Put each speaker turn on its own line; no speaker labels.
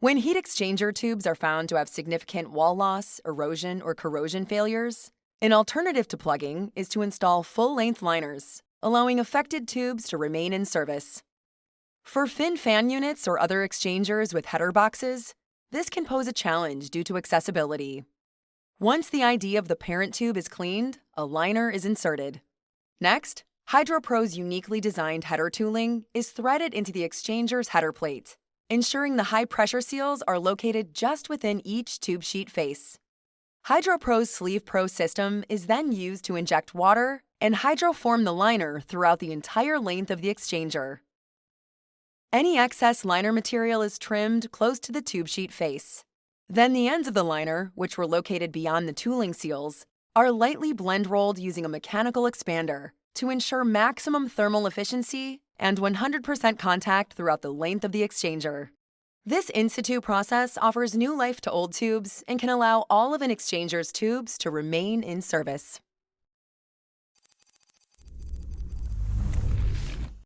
When heat exchanger tubes are found to have significant wall loss, erosion, or corrosion failures, an alternative to plugging is to install full-length liners, allowing affected tubes to remain in service. For fin fan units or other exchangers with header boxes, this can pose a challenge due to accessibility. Once the ID of the parent tube is cleaned, a liner is inserted. Next, HydroPro's uniquely designed header tooling is threaded into the exchanger's header plate, ensuring the high-pressure seals are located just within each tube sheet face. HydroPro's SleevePro system is then used to inject water and hydroform the liner throughout the entire length of the exchanger. Any excess liner material is trimmed close to the tube sheet face. Then the ends of the liner, which were located beyond the tooling seals, are lightly blend rolled using a mechanical expander to ensure maximum thermal efficiency and 100% contact throughout the length of the exchanger. This in-situ process offers new life to old tubes and can allow all of an exchanger's tubes to remain in service.